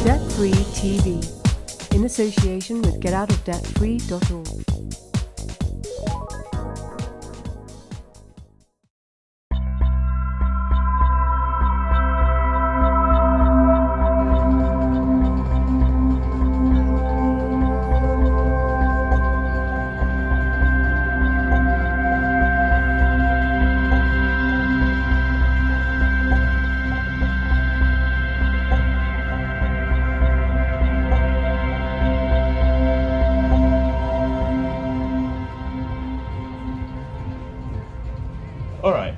Debt Free TV, in association with getoutofdebtfree.org. Alright,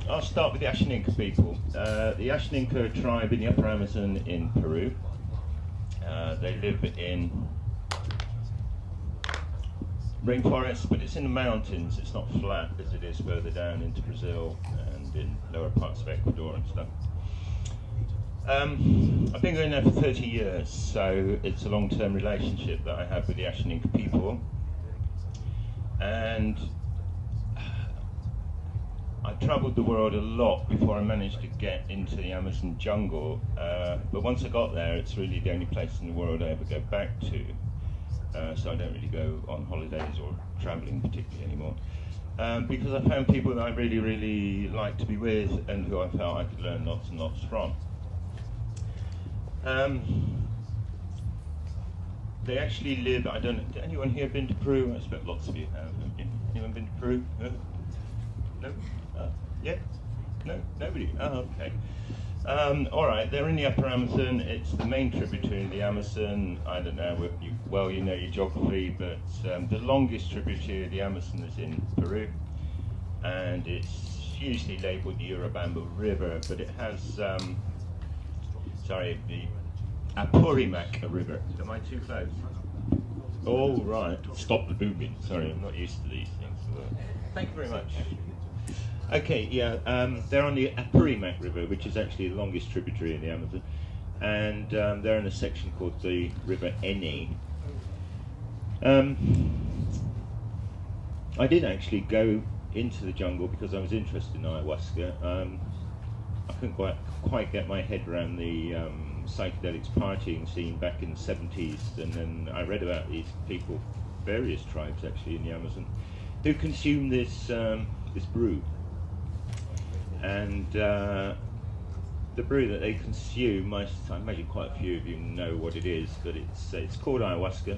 I'll start with the Ashaninka people. The Ashaninka tribe in the Upper Amazon in Peru. They live in rainforests, but it's in the mountains. It's not flat as it is further down into Brazil and in lower parts of Ecuador and stuff. I've been going there for 30 years, so it's a long-term relationship that I have with the Ashaninka people. And I travelled the world a lot before I managed to get into the Amazon jungle, but once I got there, it's really the only place in the world I ever go back to, so I don't really go on holidays or travelling particularly anymore, because I found people that I really, really like to be with and who I felt I could learn lots and lots from. They actually live, I don't know, anyone here been to Peru? I expect lots of you have. Anyone been to Peru? No? Yeah? No? Nobody? Oh, okay. Alright, they're in the Upper Amazon. It's the main tributary of the Amazon. I don't know, you know your geography, but the longest tributary of the Amazon is in Peru. And it's usually labelled the Urubamba River, but it has, the Apurimac River. Am I too close? Oh, right. Stop the booming. Sorry, I'm not used to these things. Thank you very much. Okay, yeah, they're on the Apurimac River, which is actually the longest tributary in the Amazon, and they're in a section called the River Ene. I didn't actually go into the jungle because I was interested in ayahuasca. I couldn't quite get my head around the psychedelics partying scene back in the 70s, and then I read about these people, various tribes actually in the Amazon, who consume this brew. And the brew that they consume, I imagine quite a few of you know what it is, but it's called ayahuasca,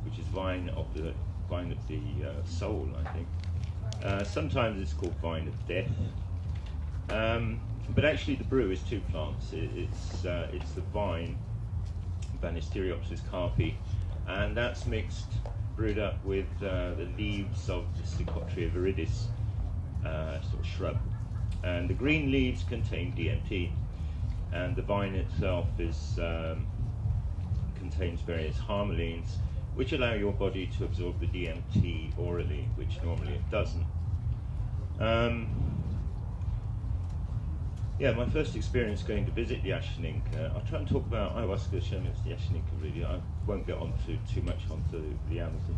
which is vine of the soul, I think. Sometimes it's called vine of death, but actually the brew is two plants. It's the vine, Banisteriopsis carpi, and that's brewed up with the leaves of the Psychotria viridis, sort of shrub. And the green leaves contain DMT, and the vine itself contains various harmalines, which allow your body to absorb the DMT orally, which normally it doesn't. Yeah, my first experience going to visit the Ashaninka, I'll try and talk about ayahuasca, Ashaninka, the Ashaninka really. I won't get too much onto the Amazon.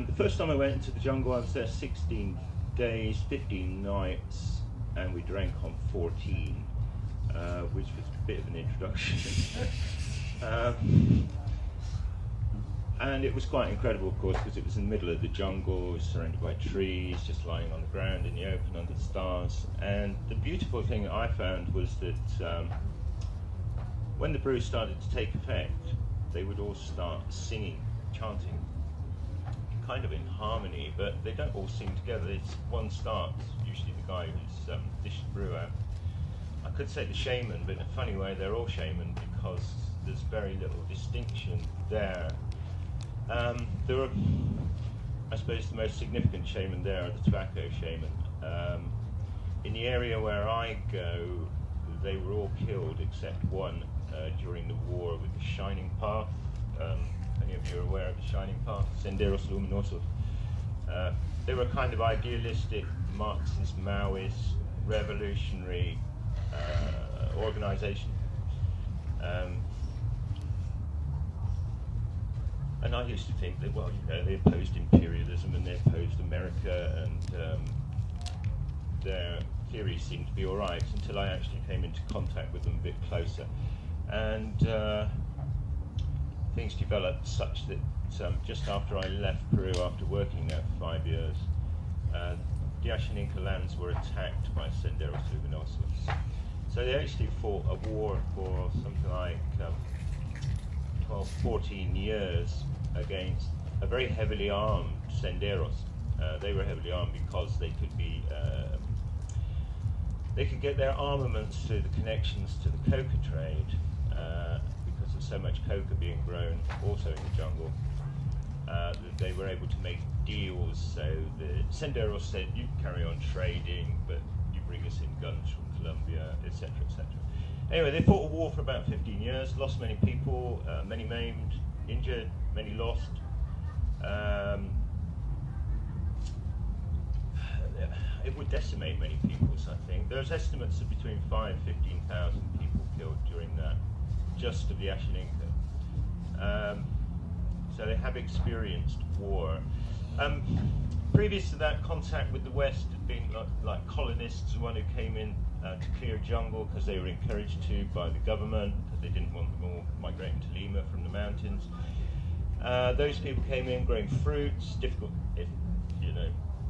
The first time I went into the jungle, I was there 16 days, 15 nights, and we drank on 14, which was a bit of an introduction. And it was quite incredible, of course, because it was in the middle of the jungle, it was surrounded by trees, just lying on the ground in the open under the stars. And the beautiful thing I found was that when the brew started to take effect, they would all start singing, chanting, kind of in harmony, but they don't all sing together. It's one starts, usually the guy who's dished the brew out. I could say the shaman, but in a funny way, they're all shaman because there's very little distinction there. There are, I suppose, the most significant shaman there are the tobacco shaman. In the area where I go, they were all killed except one during the war with the Shining Path. Any of you are aware of the Shining Path? Senderos Luminosos. They were a kind of idealistic Marxist, Maoist, revolutionary organization. And I used to think that, well, you know, they opposed imperialism and they opposed America, and their theory seemed to be all right until I actually came into contact with them a bit closer. And things developed such that just after I left Peru, after working there for 5 years, the Ashaninka lands were attacked by Senderos luminosos. So they actually fought a war for something like 12, 14 years against a very heavily armed Senderos. They were heavily armed because they could get their armaments through the connections to the coca trade, because of so much coca being grown also in the jungle. That they were able to make deals, so the Senderos said, you carry on trading, but you bring us in guns from Colombia, etc., etc. Anyway, they fought a war for about 15 years, lost many people, many maimed, injured, many lost. It would decimate many peoples, I think. There's estimates of between 5,000 and 15,000 people killed during that, just of the Ashaninka. So they have experienced war. Previous to that, contact with the West had been like colonists, one who came in to clear jungle because they were encouraged to by the government, because they didn't want them all migrating to Lima from the mountains. Those people came in growing fruits, difficult if,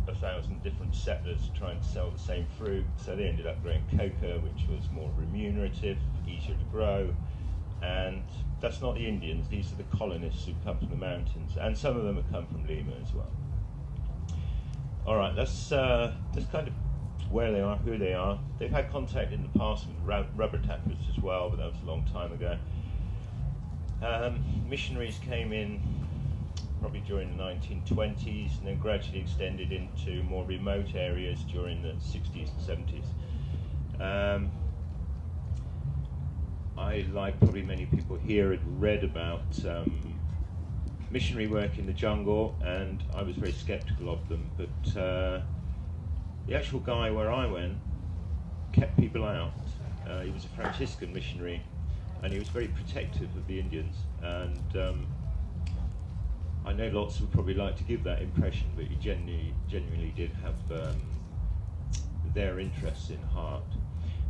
1,000 different settlers trying to sell the same fruit, so they ended up growing coca, which was more remunerative, easier to grow. And that's not the Indians, these are the colonists who come from the mountains, and some of them have come from Lima as well. All right, that's kind of where they are, who they are. They've had contact in the past with rubber tappers as well, but that was a long time ago. Missionaries came in probably during the 1920s, and then gradually extended into more remote areas during the 60s and 70s. I, like probably many people here, had read about missionary work in the jungle, and I was very skeptical of them, but the actual guy where I went kept people out. He was a Franciscan missionary, and he was very protective of the Indians, and I know lots would probably like to give that impression, but he genuinely did have their interests in heart.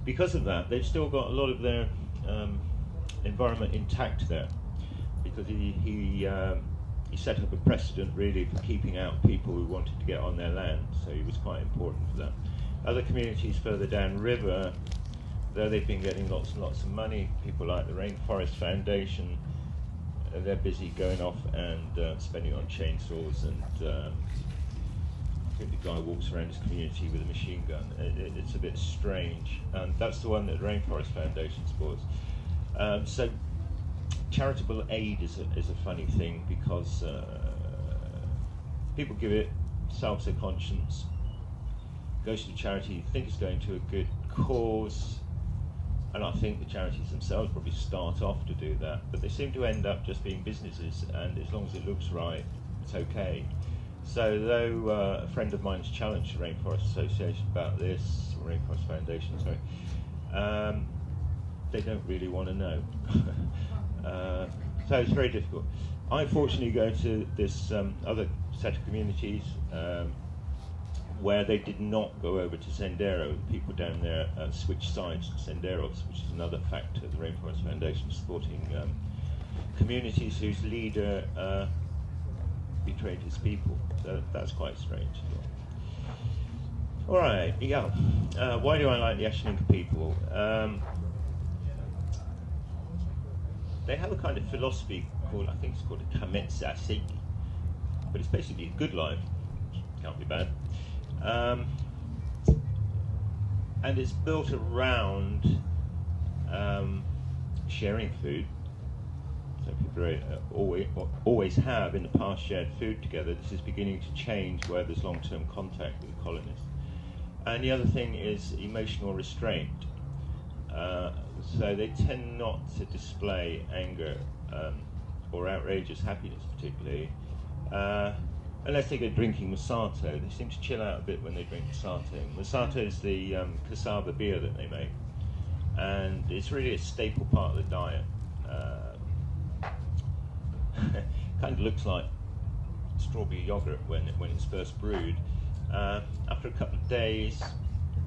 Because of that, they've still got a lot of their environment intact there, because he set up a precedent really for keeping out people who wanted to get on their land, so he was quite important for that. Other communities further downriver, though they've been getting lots and lots of money, people like the Rainforest Foundation, they're busy going off and spending on chainsaws, and I think the guy walks around his community with a machine gun. It's a bit strange, and that's the one that the Rainforest Foundation supports. So charitable aid is a funny thing, because people give it, salves their conscience, goes to charity, think it's going to a good cause, and I think the charities themselves probably start off to do that, but they seem to end up just being businesses, and as long as it looks right, it's okay. So though a friend of mine's challenged the Rainforest Association about this, or Rainforest Foundation, sorry, they don't really want to know. So it's very difficult. I unfortunately go to this other set of communities where they did not go over to Sendero. The people down there switched sides to Senderos, which is another factor. The Rainforest Foundation supporting communities whose leader betrayed his people. So that's quite strange as well. All right, yeah. Why do I like the Ashaninka people? They have a kind of philosophy called, I think it's called a kametsa seiki, but it's basically a good life. Can't be bad. And it's built around sharing food. So people always have in the past shared food together. This is beginning to change where there's long-term contact with the colonists. And the other thing is emotional restraint. So they tend not to display anger or outrageous happiness particularly, unless they go drinking masato. They seem to chill out a bit when they drink masato. Masato is the cassava beer that they make, and it's really a staple part of the diet. Kind of looks like strawberry yogurt when it's first brewed. After a couple of days,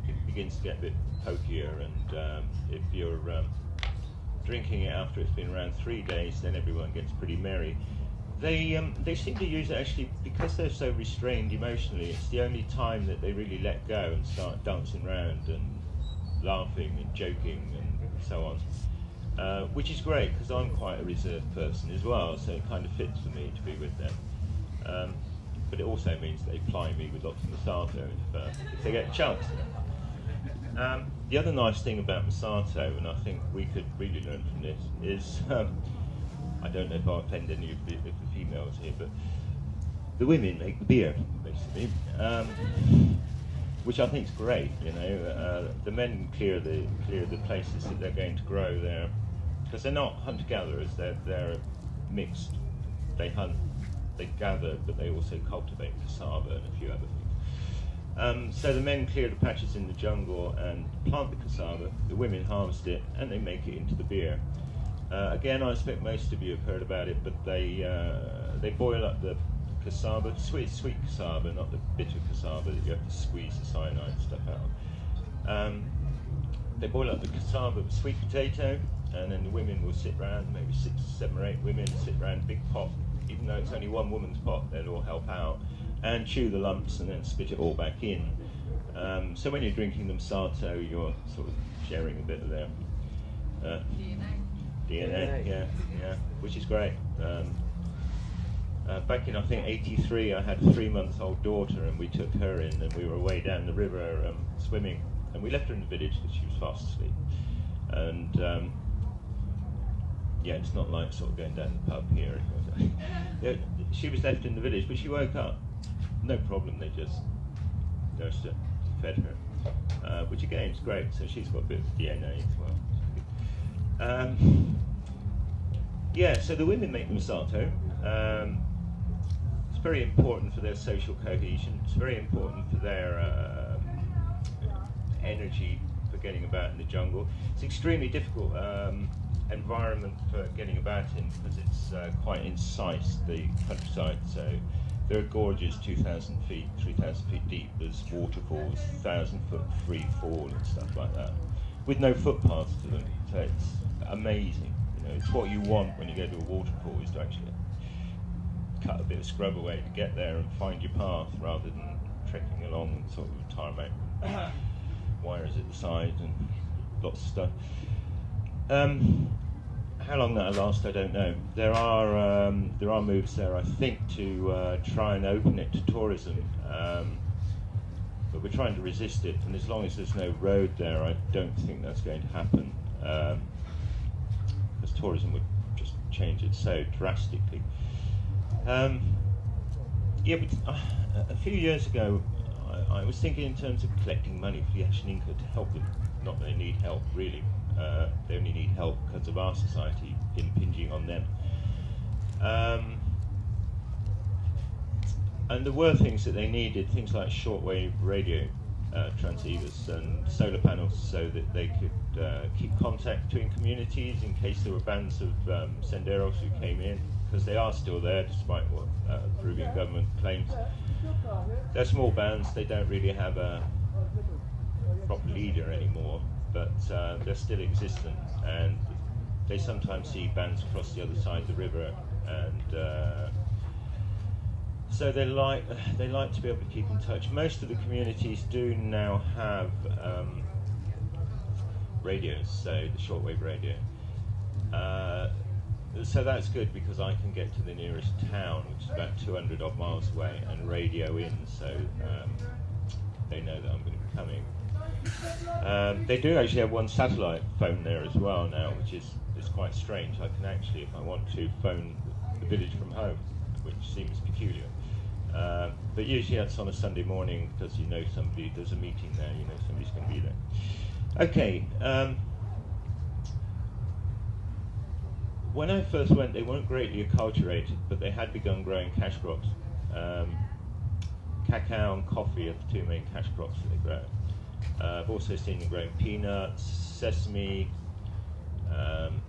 it begins to get a bit pokier, and if you're drinking it after it's been around 3 days, then everyone gets pretty merry. They seem to use it actually because they're so restrained emotionally. It's the only time that they really let go and start dancing around and laughing and joking and so on, which is great because I'm quite a reserved person as well, so it kind of fits for me to be with them. But it also means they ply me with lots of Masato if they get a chance. The other nice thing about Masato, and I think we could really learn from this, is I don't know if I offend any of the females here, but the women make the beer, basically, which I think is great. You know, the men clear the places that they're going to grow there, because they're not hunter-gatherers. They're mixed. They hunt, they gather, but they also cultivate cassava and a few other things. So the men clear the patches in the jungle and plant the cassava. The women harvest it and they make it into the beer. Again, I expect most of you have heard about it, but they boil up the cassava, sweet cassava, not the bitter cassava that you have to squeeze the cyanide stuff out. They boil up the cassava with sweet potato, and then the women will sit round, maybe 6, 7 or 8 women sit round a big pot. Even though it's only one woman's pot, they'll all help out and chew the lumps and then spit it all back in. So when you're drinking the Masato, you're sort of sharing a bit of their DNA, yeah, which is great. Back in, I think, 83, I had a 3-month-old daughter, and we took her in, and we were way down the river swimming, and we left her in the village because she was fast asleep. And yeah, it's not like sort of going down the pub here. Yeah, she was left in the village, but she woke up. No problem, they just nursed her, fed her, which again is great, so she's got a bit of DNA as well. Yeah, so the women make the Masato. It's very important for their social cohesion. It's very important for their energy for getting about in the jungle. It's extremely difficult environment for getting about in because it's quite incise, the countryside. So there are gorges 2,000 feet, 3,000 feet deep. There's waterfalls, 1,000-foot free fall and stuff like that, with no footpaths to them. So it's amazing. You know, it's what you want when you go to a waterfall, is to actually cut a bit of scrub away to get there and find your path, rather than trekking along sort of tarmac wires at the side and lots of stuff. How long that'll last, I don't know. There are moves there, I think, to try and open it to tourism, but we're trying to resist it. And as long as there's no road there, I don't think that's going to happen, because tourism would just change it so drastically. Yeah, but a few years ago, I was thinking in terms of collecting money for the Ashaninka to help them. Not that they need help, really. They only need help because of our society impinging on them. And there were things that they needed, things like shortwave radio transceivers and solar panels, so that they could keep contact between communities in case there were bands of senderos who came in, because they are still there despite what the Peruvian government claims. They're small bands, they don't really have a proper leader anymore, but they're still existent, and they sometimes see bands across the other side of the river, and so they like to be able to keep in touch. Most of the communities do now have radios, so the shortwave radio. So that's good, because I can get to the nearest town, which is about 200 odd miles away, and radio in, so they know that I'm going to be coming. They do actually have one satellite phone there as well now, which is quite strange. I can actually, if I want to, phone the village from home, which seems peculiar. But usually that's on a Sunday morning, because you know somebody, there's a meeting there, you know somebody's going to be there. Okay. When I first went, they weren't greatly acculturated, but they had begun growing cash crops. Cacao and coffee are the two main cash crops that they grow. I've also seen them growing peanuts, sesame,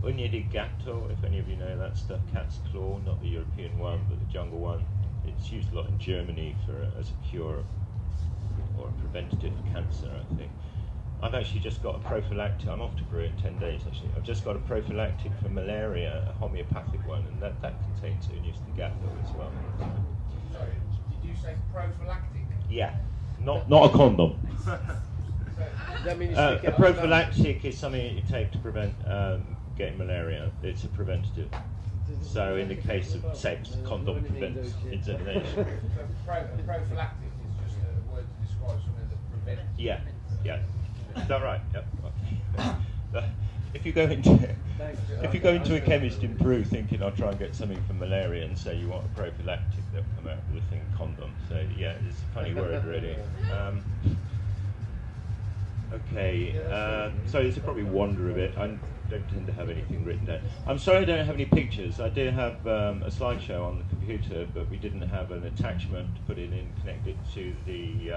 uña de gato, if any of you know that stuff, cat's claw, not the European one, but the jungle one. It's used a lot in Germany as a cure or a preventative for cancer, I think. I've actually just got a prophylactic. I'm off to Peru in 10 days, actually. I've just got a prophylactic for malaria, a homeopathic one, and that contains Untitled as well. Sorry, did you say prophylactic? Yeah, not a condom. That means A prophylactic is something that you take to prevent getting malaria. It's a preventative. So in the case of sex, condom prevents insemination. So prophylactic is just a word to describe something that prevents. Yeah. Is that right? Yep. Okay. If you go into a chemist in Peru thinking I'll try and get something for malaria and say you want a prophylactic, they'll come out with a thing condom. So yeah, it's a funny word really. Okay, so this will probably wander a bit. I don't tend to have anything written down. I'm sorry I don't have any pictures. I did have a slideshow on the computer, but we didn't have an attachment to put it in, connect it to the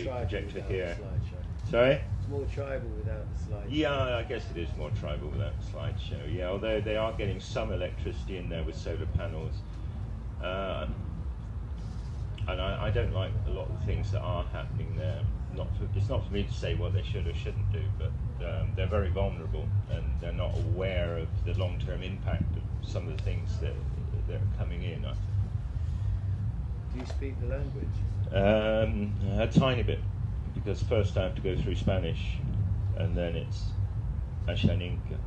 projector here. Sorry? It's more tribal without the slideshow. Yeah, I guess it is more tribal without the slideshow. Yeah, although they are getting some electricity in there with solar panels. And I don't like a lot of the things that are happening there. It's not for me to say what they should or shouldn't do, but they're very vulnerable and they're not aware of the long-term impact of some of the things that are coming in. I think. Do you speak the language? A tiny bit, because first I have to go through Spanish, and then it's Ashaninka.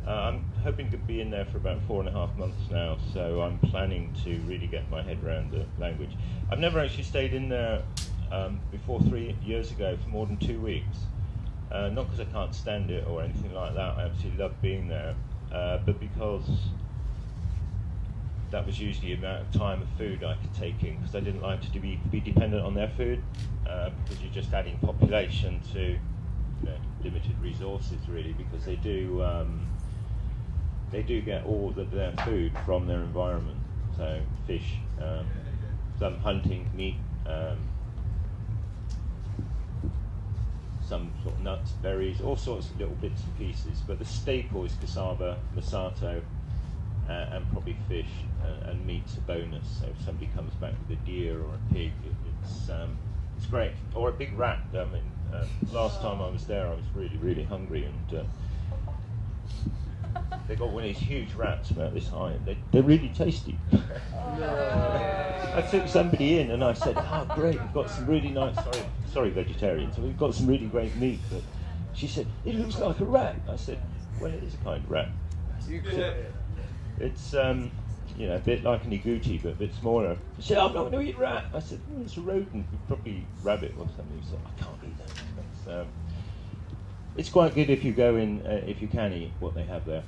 I'm hoping to be in there for about 4.5 months now, so I'm planning to really get my head around the language. I've never actually stayed in there before 3 years ago for more than 2 weeks. Not because I can't stand it or anything like that. I absolutely love being there, but because that was usually the amount of time of food I could take in, because I didn't like to be dependent on their food, because you're just adding population to limited resources really, because they do get all of their food from their environment. So fish, some hunting, meat, some sort of nuts, berries, all sorts of little bits and pieces. But the staple is cassava, masato, and probably fish, and meat's a bonus. So if somebody comes back with a deer or a pig, it's great. Or a big rat. I mean, last time I was there, I was really, really hungry, and they got one of these huge rats about this high, and they're really tasty. I took somebody in and I said, "Oh, great, we've got some really nice, sorry vegetarians, we've got some really great meat." But she said, "It looks like a rat." I said, "Well, it is a kind of rat. It's a bit like an agouti, but a bit smaller." She said, "I'm not going to eat rat." I said, "Well, it's a rodent, probably rabbit or something." She said, "I can't eat that." It's quite good if you go in, if you can eat what they have there.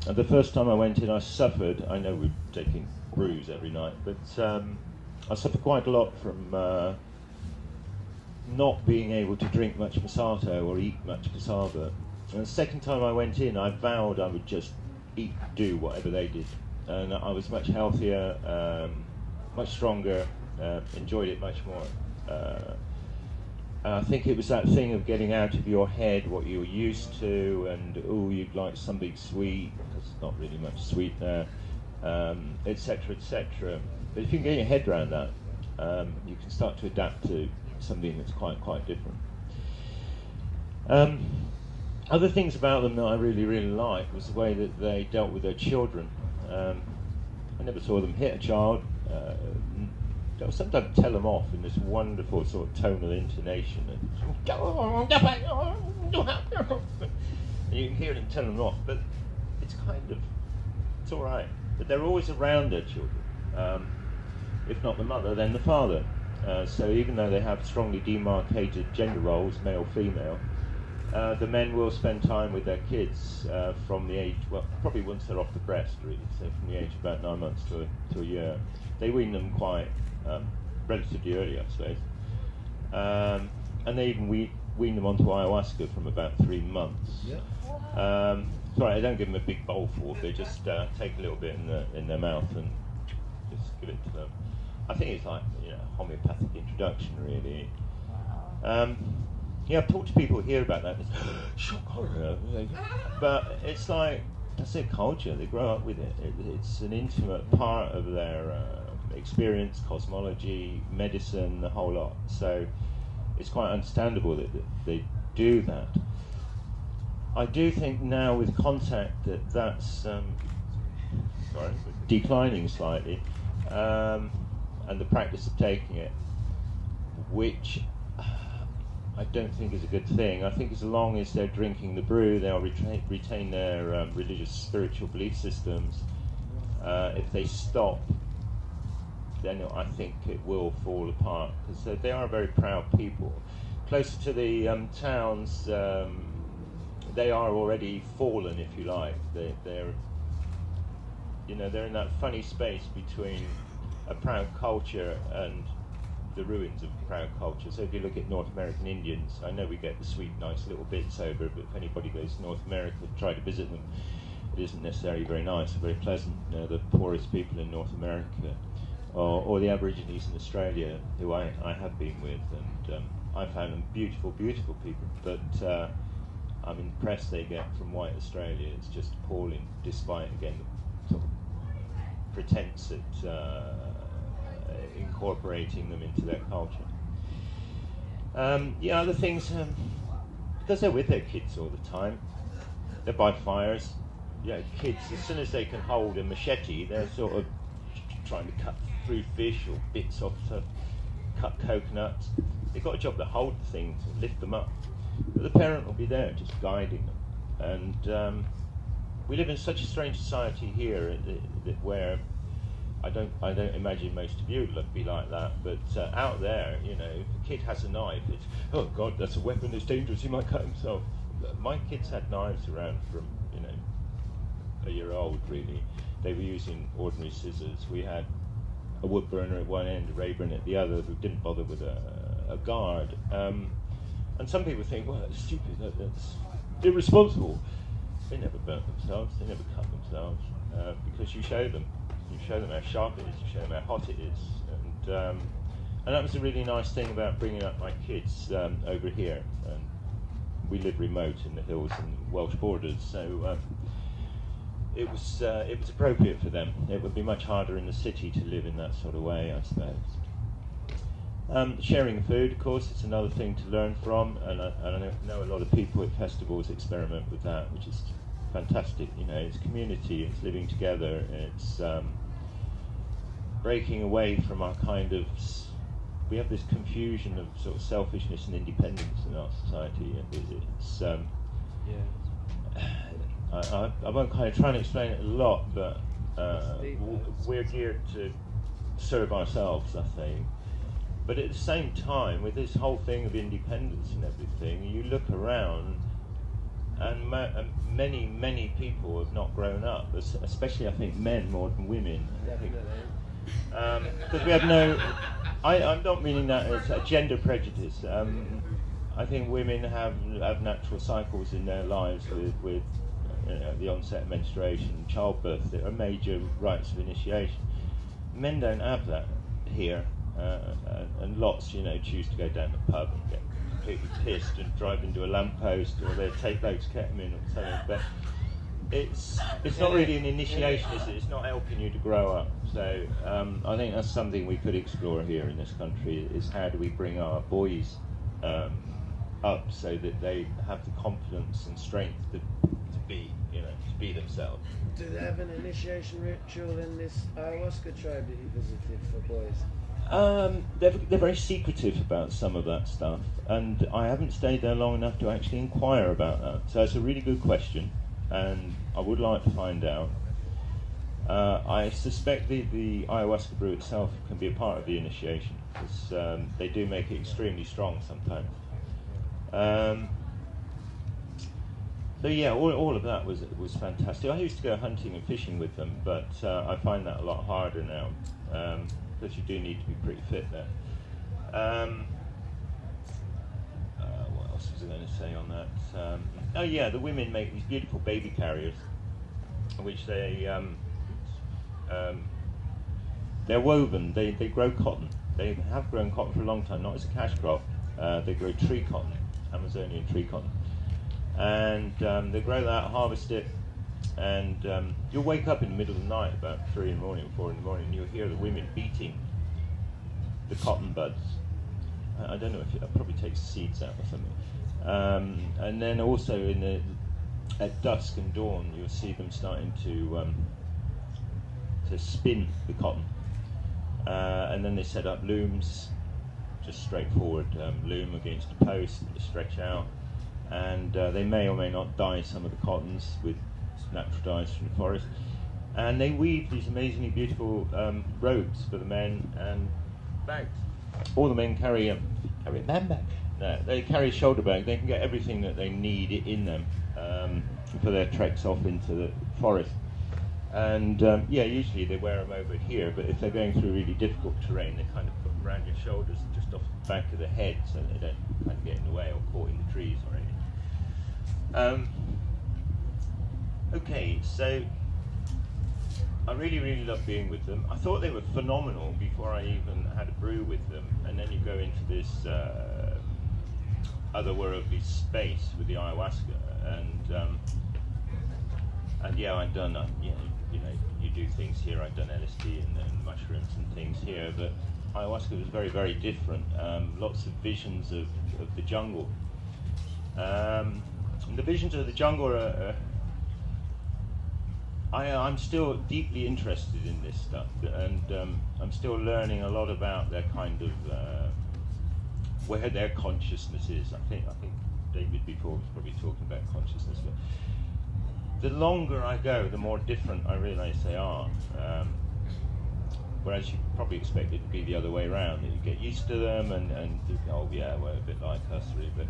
And the first time I went in, I suffered. I know we're taking brews every night, but I suffered quite a lot from not being able to drink much masato or eat much cassava. And the second time I went in, I vowed I would just do whatever they did. And I was much healthier, much stronger, enjoyed it much more. I think it was that thing of getting out of your head what you were used to, and you'd like something sweet. There's not really much sweet there, etc., etc. But if you can get your head around that, you can start to adapt to something that's quite different. Other things about them that I really, really liked was the way that they dealt with their children. I never saw them hit a child. They'll sometimes tell them off in this wonderful sort of tonal intonation. And you can hear them tell them off, but it's all right. But they're always around their children. If not the mother, then the father. So even though they have strongly demarcated gender roles, male, female, the men will spend time with their kids from the age, well, probably once they're off the breast, really, so from the age of about 9 months to a year. They wean them quite relatively early, I suppose. And they even wean them onto ayahuasca from about 3 months. Yeah. Sorry, I don't give them a big bowl full, they just take a little bit in their mouth and just give it to them. I think it's like homeopathic introduction, really. I've talked to people here about that. It's shock horror, but it's like that's their culture. They grow up with it. It's an intimate part of their experience, cosmology, medicine, the whole lot. So it's quite understandable that they do that. I do think now with contact that's declining slightly, and the practice of taking it, which I don't think is a good thing. I think as long as they're drinking the brew, they'll retain their religious, spiritual belief systems. If they stop, then I think it will fall apart, because they are a very proud people. Closer to the towns, they are already fallen, if you like. They're in that funny space between a proud culture and the ruins of proud culture. So if you look at North American Indians, I know we get the sweet, nice little bits over, but if anybody goes to North America and try to visit them, it isn't necessarily very nice or very pleasant. The poorest people in North America, or the Aborigines in Australia, who I have been with, and I found them beautiful, beautiful people, but I'm impressed they get from white Australia. It's just appalling, despite, again, the sort of pretense at incorporating them into their culture. Other things, because they're with their kids all the time, they're by fires. Kids, as soon as they can hold a machete, they're sort of trying to cut through fish or bits off to cut coconuts. They've got a job to hold the thing, to lift them up. But the parent will be there, just guiding them. And we live in such a strange society here where I don't imagine most of you would be like that, but out there, if a kid has a knife, it's, oh God, that's a weapon, it's dangerous, he might cut himself. My kids had knives around from, a year old, really. They were using ordinary scissors. We had a wood burner at one end, a ray burner at the other. We didn't bother with a guard. And some people think, well, that's stupid, that's irresponsible. They never burnt themselves, they never cut themselves, because you show them how sharp it is, you show them how hot it is. And that was a really nice thing about bringing up my kids over here. And we live remote in the hills and Welsh borders, so it was appropriate for them. It would be much harder in the city to live in that sort of way, I suppose. Sharing food, of course, it's another thing to learn from, and I know a lot of people at festivals experiment with that, which is fantastic. It's community, it's living together, it's breaking away from our kind of, we have this confusion of sort of selfishness and independence in our society, and it's I won't kind of try and explain it a lot, but we're geared to serve ourselves, I think. But at the same time, with this whole thing of independence and everything, you look around, and many, many people have not grown up, especially I think men more than women. Because we have no, I'm not meaning that as a gender prejudice. I think women have natural cycles in their lives with the onset of menstruation, childbirth, that are major rites of initiation. Men don't have that here. And lots, choose to go down the pub and get completely pissed and drive into a lamppost, or they take loads of ketamine or something. But it's not really an initiation, is it? It's not helping you to grow up. So I think that's something we could explore here in this country, is how do we bring our boys up so that they have the confidence and strength to be themselves. Do they have an initiation ritual in this ayahuasca tribe that you visited for boys? They're very secretive about some of that stuff, and I haven't stayed there long enough to actually inquire about that. So it's a really good question, and I would like to find out. I suspect the ayahuasca brew itself can be a part of the initiation, because they do make it extremely strong sometimes. So yeah, all of that was fantastic. I used to go hunting and fishing with them, but I find that a lot harder now. Because you do need to be pretty fit there. What else was I going to say on that? The women make these beautiful baby carriers, which they're woven. They grow cotton. They have grown cotton for a long time, not as a cash crop. They grow tree cotton, Amazonian tree cotton, and they grow that, harvest it, And you'll wake up in the middle of the night, about 3 in the morning, 4 in the morning, and you'll hear the women beating the cotton buds. I don't know if it probably takes seeds out or something. And then also at dusk and dawn, you'll see them starting to spin the cotton. And then they set up looms, just straightforward loom against a post, stretch out. And they may or may not dye some of the cottons with natural dyes from the forest. And they weave these amazingly beautiful robes for the men and bags. All the men carry a man bag. No, they carry a shoulder bag. They can get everything that they need in them for their treks off into the forest. And usually they wear them over here, but if they're going through really difficult terrain, they kind of put them around your shoulders, just off the back of the head, so they don't kind of get in the way or caught in the trees or anything. Okay, so I really, really love being with them. I thought they were phenomenal before I even had a brew with them, and then you go into this otherworldly space with the ayahuasca, and yeah, I've done, you do things here. I've done LSD and mushrooms and things here, but ayahuasca was very, very different. Lots of visions of the jungle. The visions of the jungle are I'm still deeply interested in this stuff, and I'm still learning a lot about their kind of where their consciousness is. I think David before was probably talking about consciousness, but the longer I go, the more different I realise they are. Whereas you probably expect it to be the other way around, that you get used to them and you go, oh yeah, well, a bit like us really, but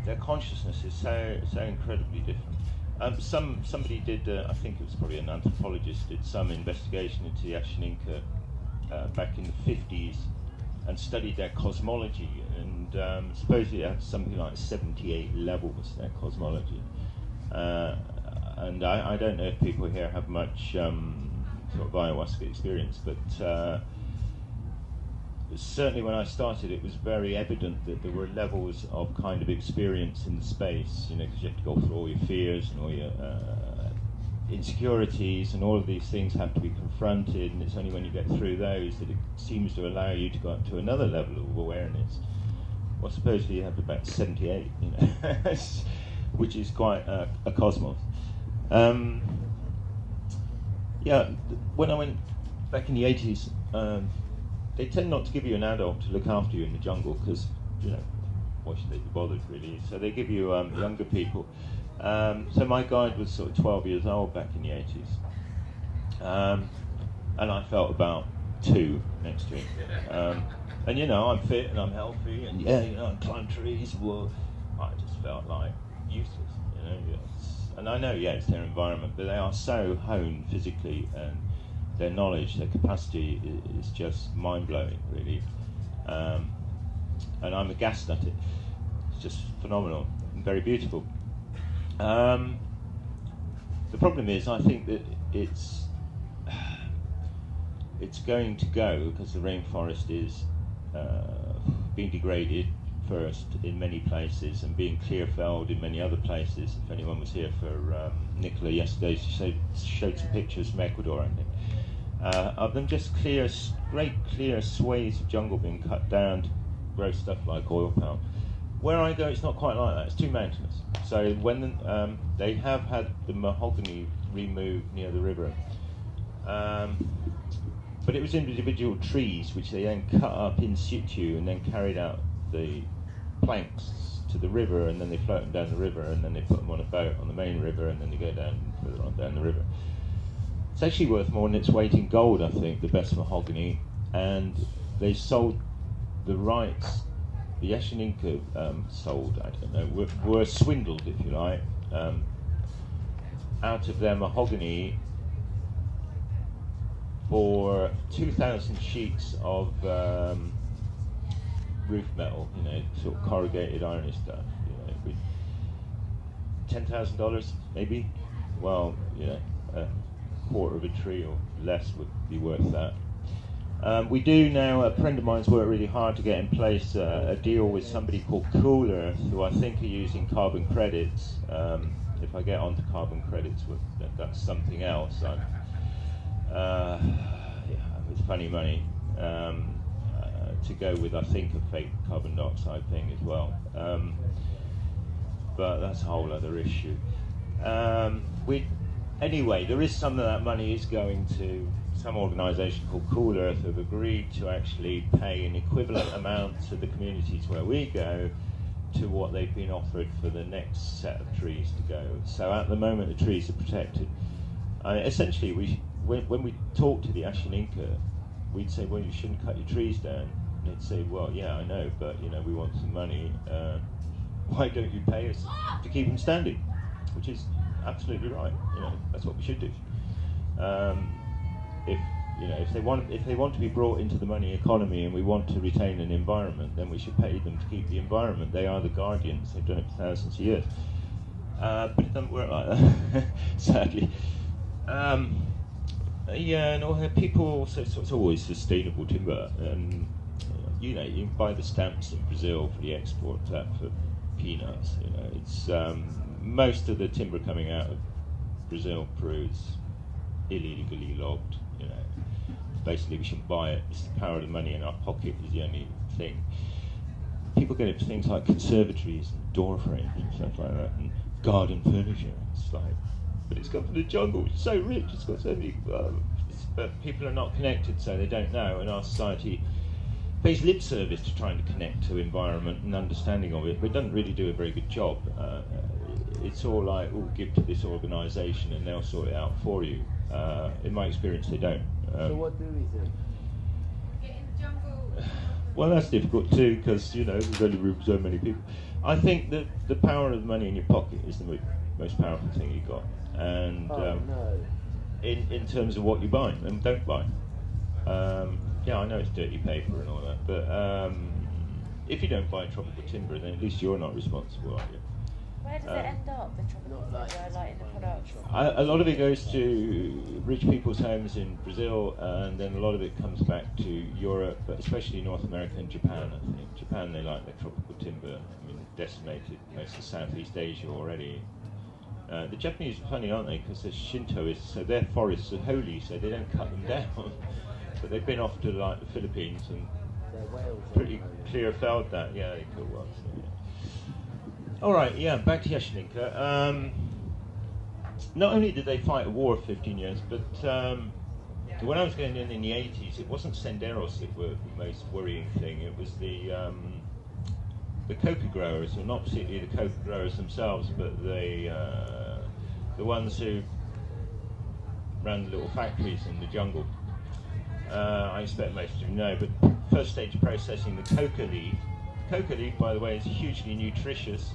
their consciousness is so incredibly different. Somebody did, I think it was probably an anthropologist, did some investigation into the Ashaninka back in the 50s and studied their cosmology, and supposedly it had something like 78 levels, their cosmology. And I don't know if people here have much sort of ayahuasca experience, but certainly when I started, it was very evident that there were levels of kind of experience in the space, because you have to go through all your fears and all your insecurities, and all of these things have to be confronted, and it's only when you get through those that it seems to allow you to go up to another level of awareness. Well, supposedly you have about 78, which is quite a cosmos. When I went back in the 80s, they tend not to give you an adult to look after you in the jungle because, why should they be bothered really? So they give you younger people. So my guide was sort of 12 years old back in the 80s. And I felt about 2 next to him. And I'm fit and I'm healthy and I climb trees. Well, I just felt like useless, And I know, it's their environment, but they are so honed physically, and their knowledge, their capacity is just mind-blowing, really. And I'm aghast at it. It's just phenomenal and very beautiful. The problem is, I think that it's going to go because the rainforest is being degraded first in many places and being clear-felled in many other places. If anyone was here for Nicola yesterday, she showed some pictures from Ecuador, I think, of them just great clear swathes of jungle being cut down to grow stuff like oil palm. Where I go, it's not quite like that. It's too mountainous. So when they have had the mahogany removed near the river, but it was individual trees which they then cut up in situ and then carried out the planks to the river, and then they float them down the river, and then they put them on a boat on the main river, and then they go down further on down the river. It's actually worth more than its weight in gold, I think, the best mahogany, and they sold the rights. The Ashaninka sold, I don't know, were swindled, if you like, out of their mahogany for 2,000 sheets of roof metal, sort of corrugated irony stuff, with $10,000 maybe. Well, a quarter of a tree or less would be worth that. We do now, a friend of mine's worked really hard to get in place a deal with somebody called Cool Earth, who I think are using carbon credits If I get onto carbon credits, that's something else. It's funny money to go with, I think, a fake carbon dioxide thing as well. But that's a whole other issue. Anyway, there is some of that money is going to some organisation called Cool Earth have agreed to actually pay an equivalent amount to the communities where we go to what they've been offered for the next set of trees to go. So at the moment the trees are protected. Essentially, when we talk to the Ashaninka, we'd say, well, you shouldn't cut your trees down. And they'd say, well, yeah, I know, but we want some money. Why don't you pay us to keep them standing? Which is absolutely right. That's what we should do. If they want to be brought into the money economy and we want to retain an environment, then we should pay them to keep the environment. They are the guardians. They've done it for thousands of years. But it doesn't work like that, sadly. And all people also, so it's always sustainable timber. And you can buy the stamps in Brazil for the export of that for peanuts. It's most of the timber coming out of Brazil, Peru is illegally logged. Basically, we shouldn't buy it. It's the power of the money in our pocket is the only thing. People get it for things like conservatories and door frames and stuff like that, and garden furniture. It's like, but it's come from the jungle. It's so rich. It's got so many. But people are not connected, so they don't know. And our society pays lip service to trying to connect to environment and understanding of it, but it doesn't really do a very good job. It's all like, give to this organisation and they'll sort it out for you. In my experience, they don't. So what do we do? Get in the jungle. Well, that's difficult too, because there's only room for so many people. I think that the power of money in your pocket is the most powerful thing you've got. And in terms of what you buy and don't buy. Yeah, I know it's dirty paper and all that, but if you don't buy tropical timber, then at least you're not responsible, are you? Where does it end up, the tropical timber, like in the product? A lot of it goes to rich people's homes in Brazil, and then a lot of it comes back to Europe, but especially North America and Japan, I think. Japan, they like their tropical timber. Decimated most of Southeast Asia already. The Japanese are funny, aren't they? Because they're Shintoists, so their forests are holy, so they don't cut them down. But they've been off to like the Philippines and pretty clear felled that. Yeah, they could well. So, yeah. All right, yeah, back to Ashaninka. Not only did they fight a war for 15 years, but when I was going in the 80s, it wasn't senderos that were the most worrying thing. It was the coca growers, or not particularly the coca growers themselves, but the ones who ran the little factories in the jungle. I expect most of you know, but first stage processing the coca leaf. Coca leaf, by the way, is hugely nutritious.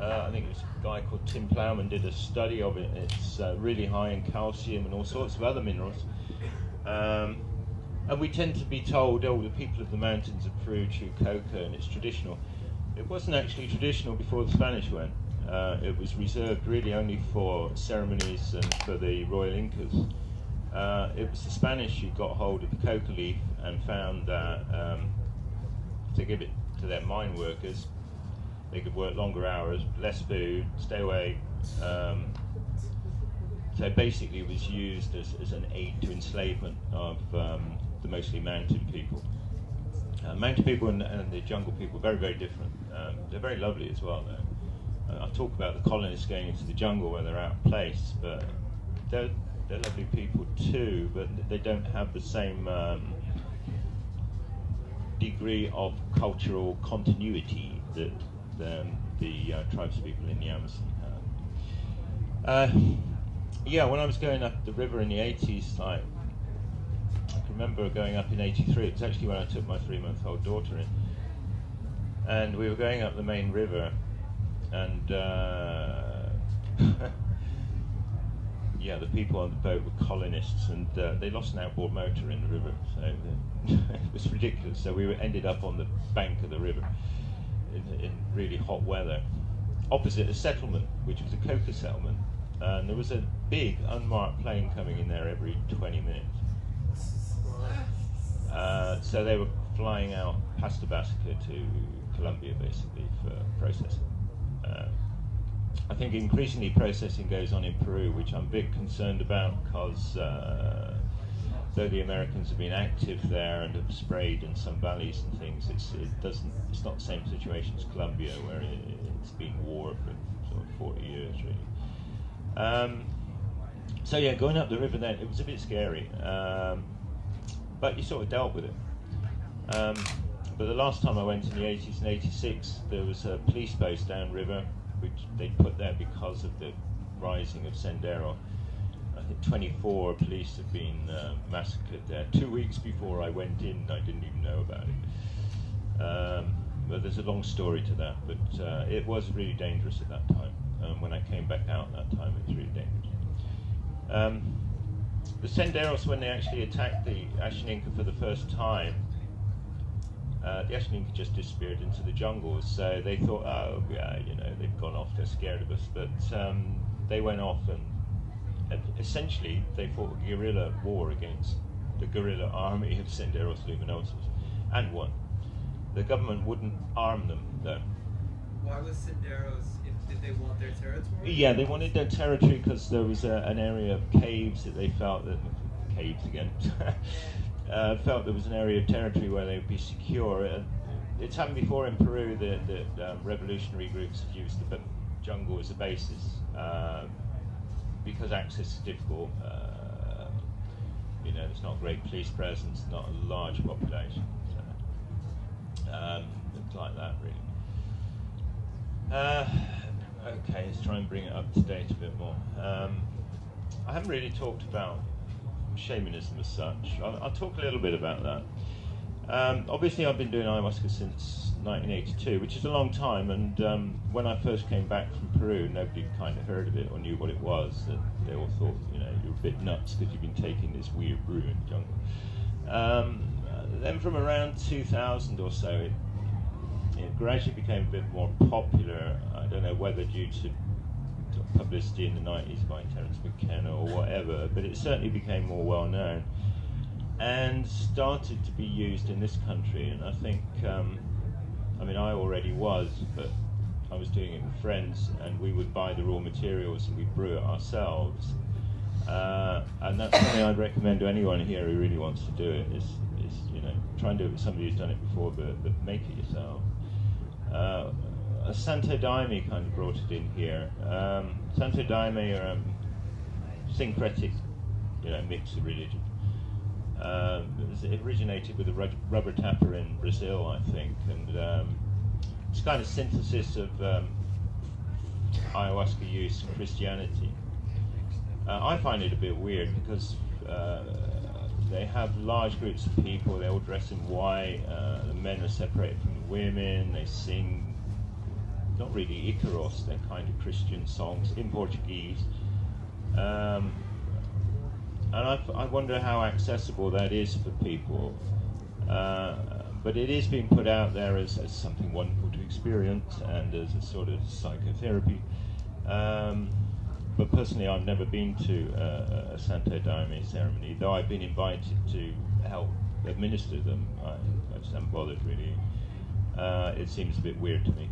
I think it was a guy called Tim Plowman did a study of it. It's really high in calcium and all sorts of other minerals. And we tend to be told, the people of the mountains of Peru chew coca and it's traditional. It wasn't actually traditional before the Spanish went. It was reserved really only for ceremonies and for the royal Incas. It was the Spanish who got hold of the coca leaf and found that to give it to their mine workers, they could work longer hours, less food, stay away. So basically it was used as an aid to enslavement of the mostly mountain people. Mountain people and the jungle people are very, very different. They're very lovely as well, though. I talk about the colonists going into the jungle where they're out of place, but they're lovely people too, but they don't have the same degree of cultural continuity that the tribes of people in the Amazon have. Yeah, when I was going up the river in the 80s, I can remember going up in 83, it was actually when I took my 3-month-old daughter in, and we were going up the main river, and yeah, the people on the boat were colonists, and they lost an outboard motor in the river, so it was ridiculous. So we ended up on the bank of the river in really hot weather, opposite a settlement, which was a coca settlement, and there was a big unmarked plane coming in there every 20 minutes. So they were flying out past Tabasco to Colombia, basically, for processing. I think increasingly processing goes on in Peru, which I'm a bit concerned about, because though the Americans have been active there and have sprayed in some valleys and things, it's not the same situation as Colombia, where it's been war for sort of 40 years really. So yeah, going up the river then, it was a bit scary, but you sort of dealt with it. But the last time I went in the 80s and 86, there was a police post downriver, which they put there because of the rising of Sendero. I think 24 police had been massacred there 2 weeks before I went in. I didn't even know about it. But there's a long story to that, but it was really dangerous at that time. When I came back out that time, it was really dangerous. The Senderos, when they actually attacked the Ashaninka for the first time, the Ashaninka just disappeared into the jungles, so they thought, oh yeah, you know, they've gone off, they're scared of us, but they went off and essentially they fought a guerrilla war against the guerrilla army of Senderos Luminosos, and won. The government wouldn't arm them though. Why was Senderos, did they want their territory? Yeah, they wanted their territory because there was an area of caves that they felt that, caves again, felt there was an area of territory where they would be secure. It's happened before in Peru that revolutionary groups have used the jungle as a basis because access is difficult. You know, there's not great police presence, not a large population. So, it's like that really. Okay, let's try and bring it up to date a bit more. I haven't really talked about shamanism as such. I'll talk a little bit about that. Obviously, I've been doing ayahuasca since 1982, which is a long time, and when I first came back from Peru, nobody kind of heard of it or knew what it was. They all thought, you know, you're a bit nuts because you've been taking this weird brew in the jungle. Then from around 2000 or so, it gradually became a bit more popular. I don't know whether due to publicity in the 90s by Terence McKenna or whatever, but it certainly became more well known and started to be used in this country. And I think, I mean, I already was, but I was doing it with friends, and we would buy the raw materials and we brew it ourselves. And that's something I'd recommend to anyone here who really wants to do it. Is you know, try and do it with somebody who's done it before, but make it yourself. Santo Daime kind of brought it in here. Santo Daime are syncretic, you know, mix of religion. It originated with a rubber tapper in Brazil, I think, and it's kind of synthesis of ayahuasca use in Christianity. I find it a bit weird because they have large groups of people, they all dress in white, the men are separated from the women, they sing, not really Icaros, they're kind of Christian songs in Portuguese. And I wonder how accessible that is for people. But it is being put out there as something wonderful to experience and as a sort of psychotherapy. But personally, I've never been to a Santo Daime ceremony, though I've been invited to help administer them. I just haven't bothered really. It seems a bit weird to me.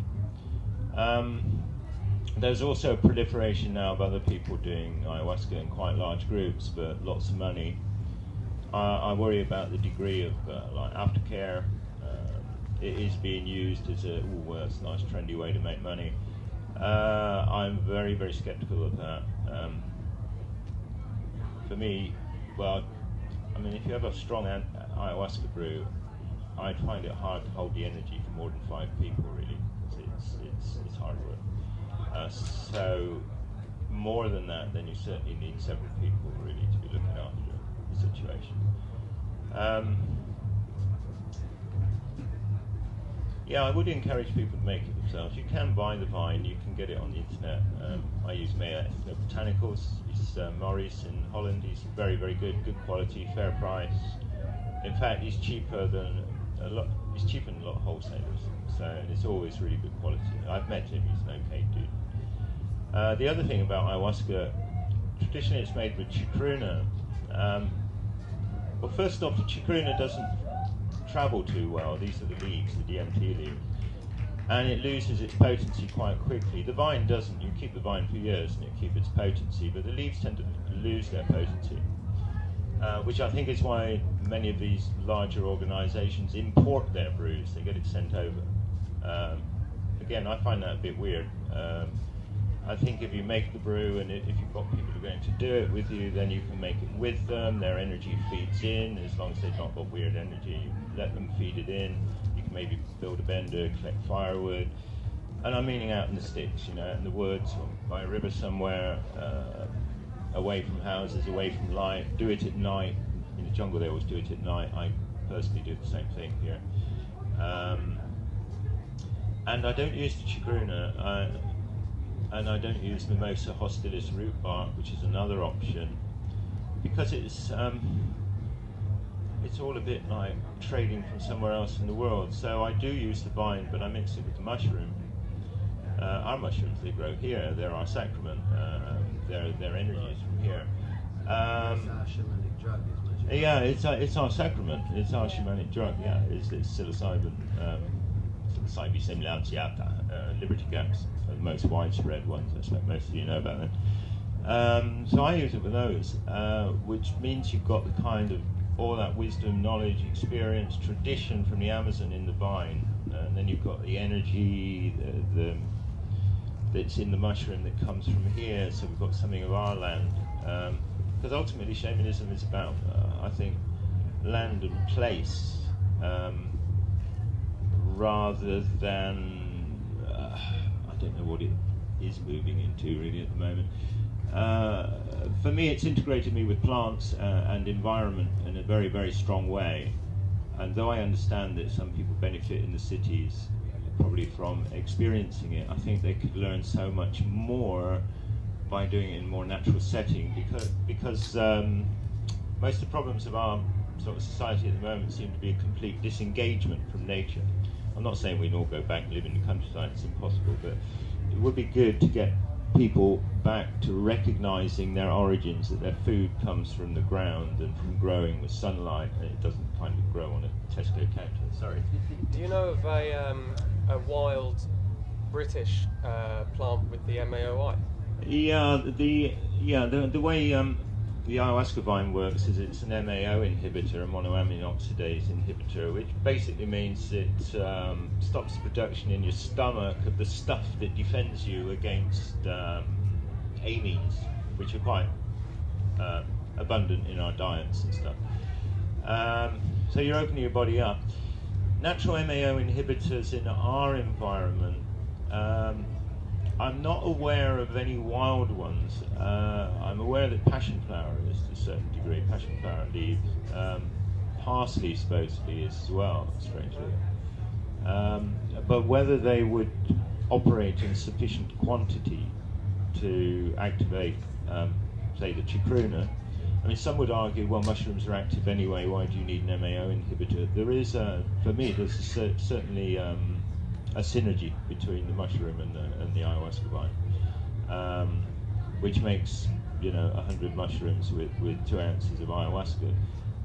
There's also a proliferation now of other people doing ayahuasca in quite large groups, but lots of money. I worry about the degree of like aftercare. It is being used as a, well, it's a nice trendy way to make money. I'm very, very skeptical of that. For me, well, I mean, if you have a strong ayahuasca brew, I'd find it hard to hold the energy for more than 5 people, really, because it's hard work. So, more than that, then you certainly need several people, really, to be looking after the situation. Yeah, I would encourage people to make it themselves. You can buy the vine, you can get it on the internet. I use Mea Botanicals. It's Maurice in Holland. He's very, very good quality, fair price. In fact, he's cheaper than a lot of wholesalers. So, and it's always really good quality. I've met him, he's an okay dude. The other thing about ayahuasca, traditionally it's made with chacruna. Well, first off, the chacruna doesn't travel too well. These are the leaves, the DMT leaves. and it loses its potency quite quickly. The vine doesn't. You keep the vine for years and it keeps its potency, but the leaves tend to lose their potency, which I think is why many of these larger organisations import their brews. They get it sent over. Again, I find that a bit weird. I think if you make the brew and if you've got people who are going to do it with you, then you can make it with them. Their energy feeds in. As long as they've not got weird energy, you let them feed it in. You can maybe build a bender, collect firewood. And I'm meaning out in the sticks, you know, in the woods or by a river somewhere, away from houses, away from light. Do it at night. In the jungle they always do it at night. I personally do the same thing here. And I don't use the chicruna. And I don't use Mimosa hostilis root bark, which is another option, because it's all a bit like trading from somewhere else in the world. So I do use the vine, but I mix it with the mushroom. Our mushrooms, they grow here. They're our sacrament. Their energy is from here. It's our shamanic drug, isn't it? Yeah, it's our sacrament. It's our shamanic drug. Yeah, it's psilocybin. Psilocybe simulatiata, liberty gaps are the most widespread ones. I expect most of you know about them. So I use it with those, which means you've got the kind of all that wisdom, knowledge, experience, tradition from the Amazon in the vine, and then you've got the energy that's in the mushroom that comes from here. So we've got something of our land, because ultimately shamanism is about, I think, land and place. Rather than, I don't know what it is moving into really at the moment. For me, it's integrated me with plants and environment in a very, very strong way. And though I understand that some people benefit in the cities probably from experiencing it, I think they could learn so much more by doing it in a more natural setting, because most of the problems of our sort of society at the moment seem to be a complete disengagement from nature. I'm not saying we can all go back and live in the countryside, it's impossible, but it would be good to get people back to recognising their origins, that their food comes from the ground and from growing with sunlight, and it doesn't kind of grow on a Tesco counter. Sorry. Do you know of a wild British plant with the MAOI? Yeah, the way the ayahuasca vine works is it's an MAO inhibitor, a monoamine oxidase inhibitor, which basically means it stops the production in your stomach of the stuff that defends you against amines, which are quite abundant in our diets and stuff. So you're opening your body up. Natural MAO inhibitors in our environment, I'm not aware of any wild ones. I'm aware that passion flower is to a certain degree, passion flower leaf. Parsley supposedly is as well, strangely. But whether they would operate in sufficient quantity to activate, say, the chicruna, I mean, some would argue, well, mushrooms are active anyway, why do you need an MAO inhibitor? There is, for me, there's certainly a synergy between the mushroom and the ayahuasca vine, which makes, 100 mushrooms with 2 ounces of ayahuasca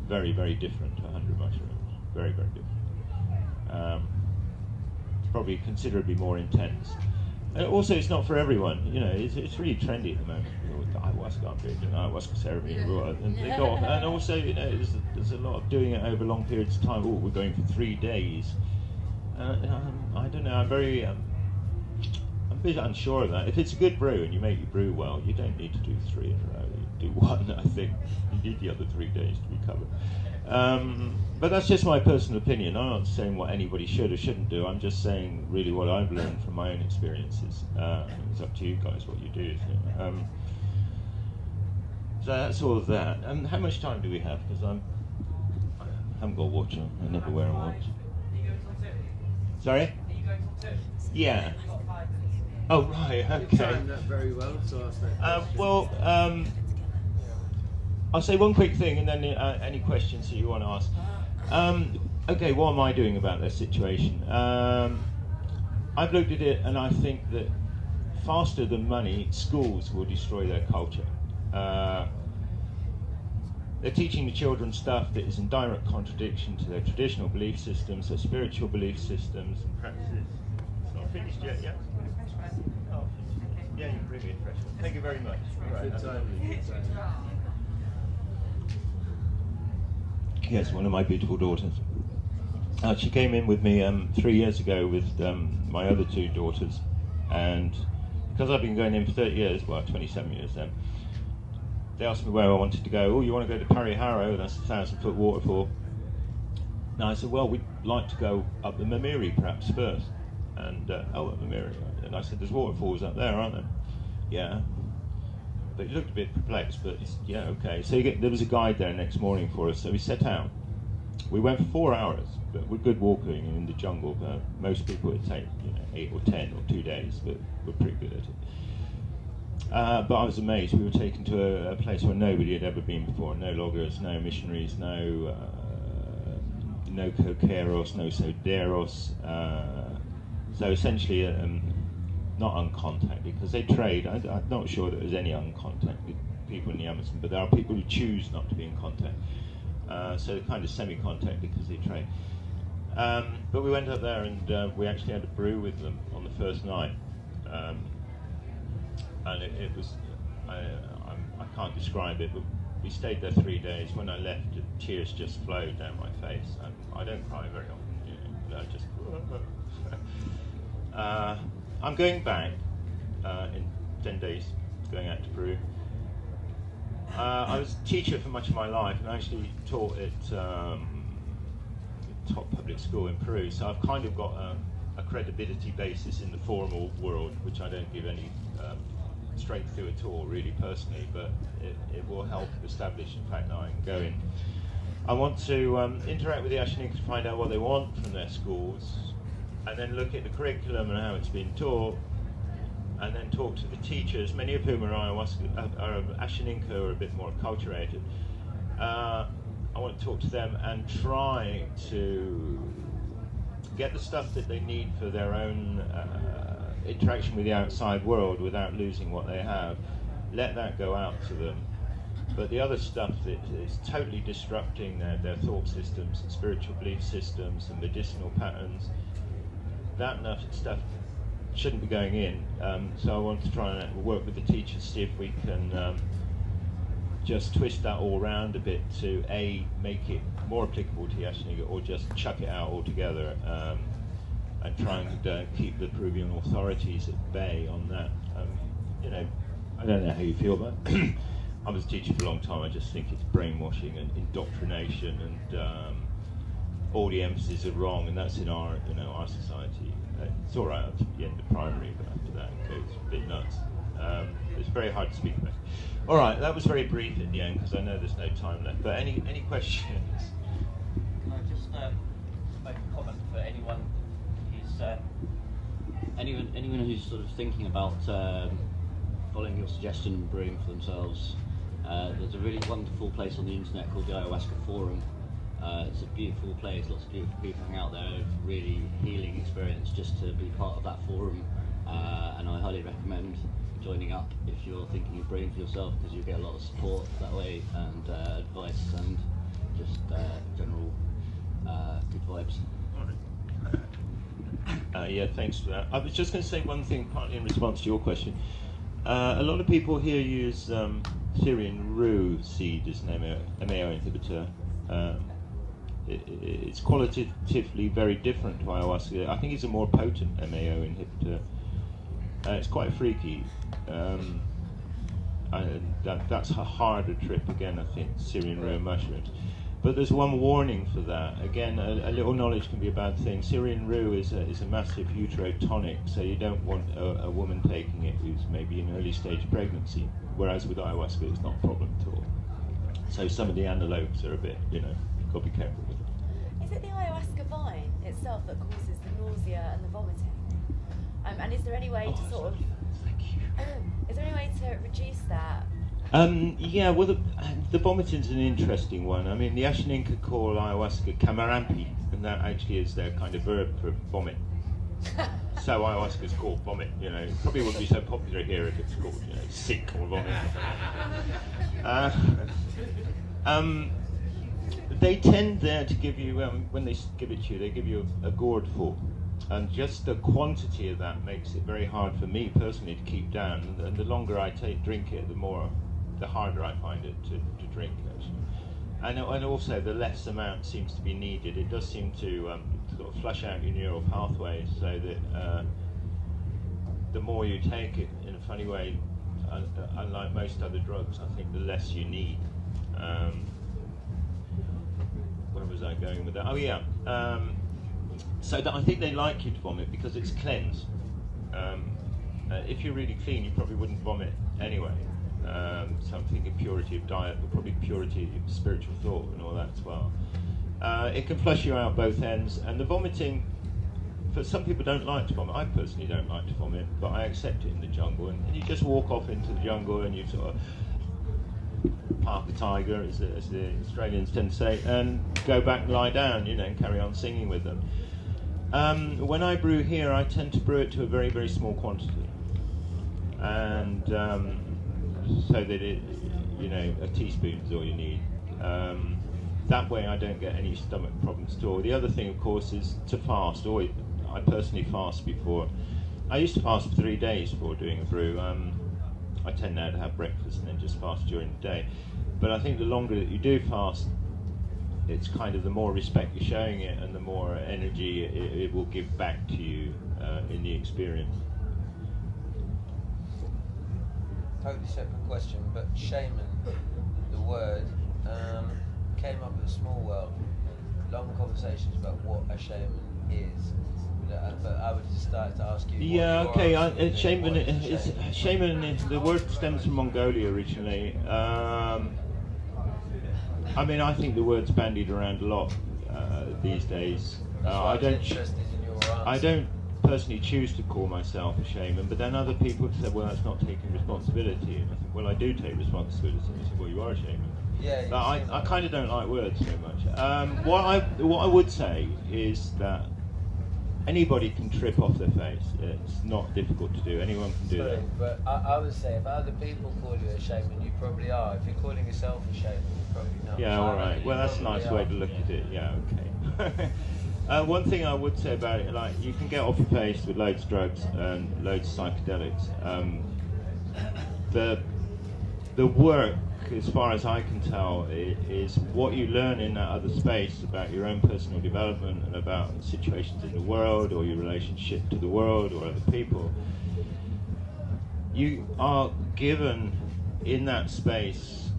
very, very different to 100 mushrooms. Very, very different. It's probably considerably more intense. And also, it's not for everyone. It's really trendy at the moment. Ayahuasca, I'm doing ayahuasca ceremony, and they go off. And also, there's a lot of doing it over long periods of time. Oh, we're going for 3 days. I don't know. I'm a bit unsure of that. If it's a good brew and you make your brew well, you don't need to do 3 in a row. You do 1. I think you need the other 3 days to recover. But that's just my personal opinion. I'm not saying what anybody should or shouldn't do. I'm just saying really what I've learned from my own experiences. It's up to you guys what you do. So that's all of that. And how much time do we have? Because I haven't got a watch on. I never wear a watch. Sorry? Are you going till 2? Yeah. You've got 5 minutes. Oh, right, You okay. timed that very well, so I think. I'll say one quick thing and then any questions that you want to ask. Okay, what am I doing about this situation? I've looked at it and I think that faster than money, schools will destroy their culture. They're teaching the children stuff that is in direct contradiction to their traditional belief systems, their spiritual belief systems and practices. finished yet? Yeah. Oh, yeah, you can bring me a fresh one. Thank you very much. Right, Good that's time. lovely. Good time. Yes, one of my beautiful daughters. She came in with me 3 years ago with my other two daughters, and because I've been going in for 30 years, well, 27 years then, they asked me where I wanted to go. Oh, you want to go to Parry Harrow? That's a 1,000-foot waterfall. And I said, well, we'd like to go up the Mamiri perhaps first. And, up the Mamiri. And I said, there's waterfalls up there, aren't there? Yeah. But he looked a bit perplexed, but yeah, okay. So there was a guide there next morning for us, so we set out. We went for 4 hours, but we're good walking in the jungle. Most people would take 8 or 10 or 2 days, but we're pretty good at it. But I was amazed. We were taken to a place where nobody had ever been before. No loggers, no missionaries, no coqueros, no soderos. So essentially, not uncontacted, because they trade. I'm not sure that there's any uncontacted people in the Amazon, but there are people who choose not to be in contact. So they're kind of semi-contact because they trade. But we went up there and we actually had a brew with them on the first night. And it was, I can't describe it, but we stayed there 3 days. When I left, tears just flowed down my face. I don't cry very often, I just... I'm going back in 10 days, going out to Peru. I was a teacher for much of my life, and I actually taught at top public school in Peru, so I've kind of got a credibility basis in the formal world, which I don't give any strength to at all, really, personally, but it will help establish the fact that I can go in. I want to interact with the Ashaninka to find out what they want from their schools, and then look at the curriculum and how it's been taught, and then talk to the teachers, many of whom are Ashaninka, or a bit more acculturated. I want to talk to them and try to get the stuff that they need for their own interaction with the outside world without losing what they have. Let that go out to them. But the other stuff that is totally disrupting their thought systems and spiritual belief systems and medicinal patterns, that stuff shouldn't be going in. So I want to try and work with the teachers, see if we can just twist that all around a bit to make it more applicable to Ashaninka, or just chuck it out altogether, and try and keep the Peruvian authorities at bay on that. I don't know how you feel about it. I was a teacher for a long time. I just think it's brainwashing and indoctrination, and all the emphasis are wrong, and that's in our society. It's all right up to the end of primary, but after that it goes a bit nuts. It's very hard to speak about. All right, that was very brief at the end because I know there's no time left. But any questions? Can I just make a comment for anyone who's sort of thinking about following your suggestion and brewing for themselves? There's a really wonderful place on the internet called the Ayahuasca Forum. It's a beautiful place, lots of beautiful people hang out there, really healing experience just to be part of that forum, and I highly recommend joining up if you're thinking of brewing for yourself, because you get a lot of support that way, and advice, and just general good vibes. Yeah, thanks for that. I was just going to say one thing, partly in response to your question. A lot of people here use Syrian rue seed as an MAO inhibitor. It's qualitatively very different to ayahuasca. I think it's a more potent MAO inhibitor. It's quite freaky. That's a harder trip again, I think, Syrian rue mushrooms. But there's one warning for that. Again, a little knowledge can be a bad thing. Syrian rue is a massive uterotonic, so you don't want a woman taking it who's maybe in early stage pregnancy, whereas with ayahuasca it's not a problem at all. So some of the antelopes are a bit, you've got to be careful with it. Is it the ayahuasca vine itself that causes the nausea and the vomiting? And is there any way to sort of... Thank you. Is there any way to reduce that? Yeah, well, the vomiting's an interesting one. I mean, the Ashaninka call ayahuasca kamarampi, and that actually is their kind of verb for vomit. So ayahuasca's called vomit, It probably wouldn't be so popular here if it's called, sick or vomit. They tend there to give you, when they give it to you, they give you a gourd full. And just the quantity of that makes it very hard for me personally to keep down. And the longer I drink it, the harder I find it to drink, actually. And also the less amount seems to be needed. It does seem to sort of flush out your neural pathways, so that the more you take it, in a funny way, unlike most other drugs, I think the less you need. Where was I going with that? Oh yeah. So that I think they like you to vomit because it's cleanse. If you're really clean, you probably wouldn't vomit anyway. So I'm thinking purity of diet, but probably purity of spiritual thought and all that as well. It can flush you out both ends, and the vomiting, for some people don't like to vomit. I personally don't like to vomit, but I accept it in the jungle, and you just walk off into the jungle and you sort of park a tiger, as the Australians tend to say, and go back and lie down, and carry on singing with them. When I brew here, I tend to brew it to a very, very small quantity, and so that it, a teaspoon is all you need. That way I don't get any stomach problems at all. The other thing, of course, is to fast. I personally fast before. I used to fast for 3 days before doing a brew. I tend now to have breakfast and then just fast during the day. But I think the longer that you do fast, it's kind of the more respect you're showing it and the more energy it will give back to you in the experience. Totally separate question, but shaman, the word, came up at Small World. Long conversations about what a shaman is. But I would just start to ask you. Yeah, okay. Shaman the word stems from Mongolia originally. I mean, I think the word's bandied around a lot these days. I don't personally choose to call myself a shaman, but then other people have said, well, that's not taking responsibility. And I think, well, I do take responsibility. And they say, well, you are a shaman. Yeah. But I kind of don't like words so much. What I would say is that anybody can trip off their face. It's not difficult to do. Anyone can do that. But I would say if other people call you a shaman, you probably are. If you're calling yourself a shaman, you're probably not. Yeah, all right. Well, that's a nice way to look at it. Yeah, okay. One thing I would say about it, like, you can get off your face with loads of drugs and loads of psychedelics. The work, as far as I can tell, is what you learn in that other space about your own personal development and about situations in the world or your relationship to the world or other people. You are given in that space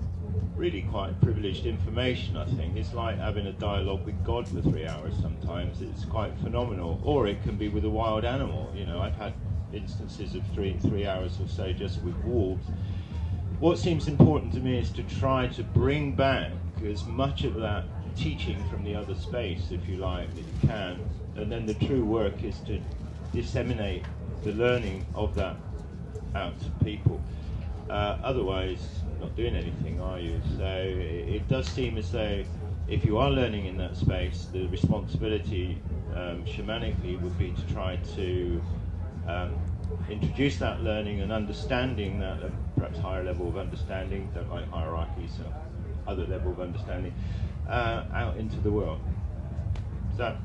really quite privileged information, I think. It's like having a dialogue with God for 3 hours sometimes. It's quite phenomenal. Or it can be with a wild animal. I've had instances of three hours or so just with wolves. What seems important to me is to try to bring back as much of that teaching from the other space, if you like, that you can. And then the true work is to disseminate the learning of that out to people. Otherwise, not doing anything, are you? So it does seem as though if you are learning in that space, the responsibility shamanically would be to try to introduce that learning and understanding, that perhaps higher level of understanding, don't like hierarchies, so other level of understanding, out into the world. Does that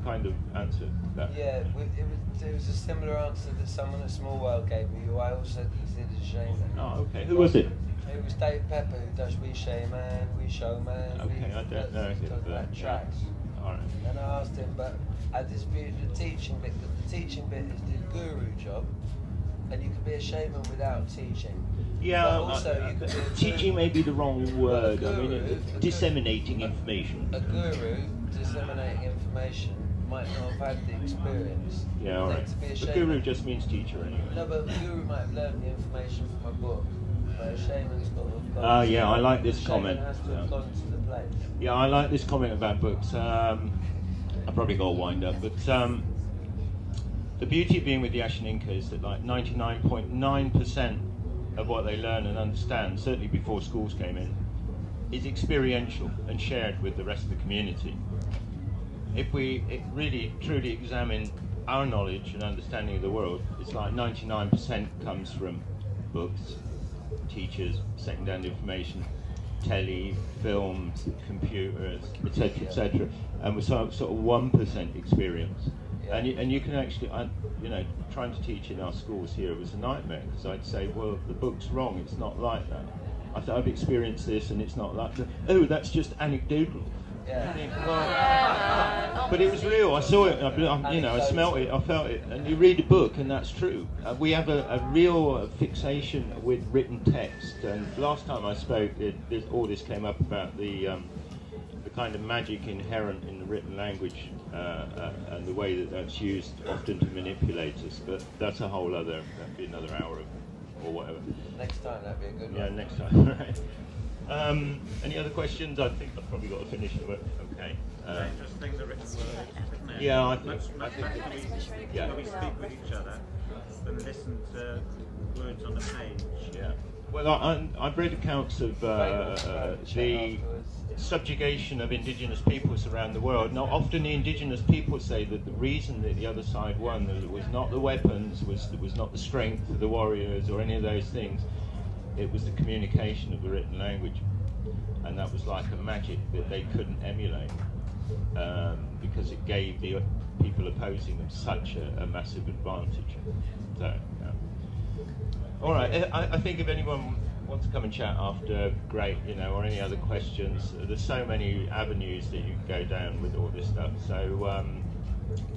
kind of answer that? Yeah, it was a similar answer that someone at Small World gave me, who I also considered a shaman. Oh, okay. Who was it? It was Dave Pepper, who does We Shaman, We Showman. Okay, I don't know. That tracks. All right. And I asked him, but I disputed the teaching bit, because the teaching bit is the guru job, and you can be a shaman without teaching. Yeah, but also you can be teaching may be the wrong word. Guru, I mean, disseminating information. A guru disseminating information might not have had the experience. Yeah, all right. A guru just means teacher anyway. No, but the guru might have learned the information from a book. But a shaman's got to have gone. Oh, yeah, I like this comment. Has to have gone to the place. Yeah, I like this comment about books. I probably got to wind up, but the beauty of being with the Ashaninka is that like 99.9% of what they learn and understand, certainly before schools came in, is experiential and shared with the rest of the community. If we really truly examine our knowledge and understanding of the world, it's like 99% comes from books, teachers, second-hand information, telly, films, computers, etc., etc., and we're sort of 1% experience. Yeah. And you can actually, trying to teach in our schools here was a nightmare, because I'd say, well, the book's wrong, it's not like that. I've experienced this and it's not like that. Oh, that's just anecdotal. Yeah. But it was real. I saw it. I smelt it. I felt it. And you read a book, and that's true. We have a real fixation with written text. And last time I spoke, all this came up about the kind of magic inherent in the written language and the way that that's used often to manipulate us. But that's a whole other. That'd be another hour or whatever. Next time, that'd be a good one. Yeah, next time. Right. Any other questions? I think I've probably got to finish it. Okay. Interesting, the written words, isn't it? Yeah, I Much think better when we speak with each other than listen to words on a page. Yeah. Well, I've read accounts of the subjugation of indigenous peoples around the world. Now, often the indigenous people say that the reason that the other side won was not the weapons, was not the strength of the warriors or any of those things. It was the communication of the written language, and that was like a magic that they couldn't emulate because it gave the people opposing them such a massive advantage. So, yeah. All right. I think if anyone wants to come and chat after, great. Or any other questions. There's so many avenues that you can go down with all this stuff. So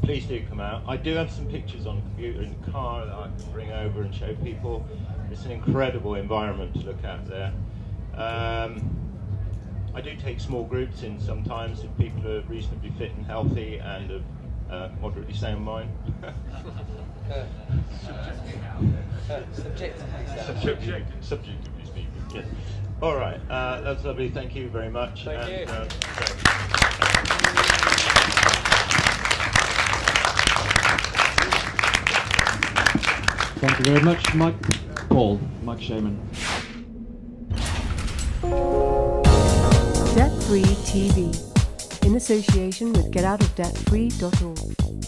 please do come out. I do have some pictures on the computer in the car that I can bring over and show people. It's an incredible environment to look at there. I do take small groups in sometimes if people are reasonably fit and healthy and of moderately sound mind. Subjectively speaking, yes. All right, that's lovely. Thank you very much. Thank you. Thank you very much, Mike Shaman. Debt Free TV, in association with GetOutOfDebtFree.org.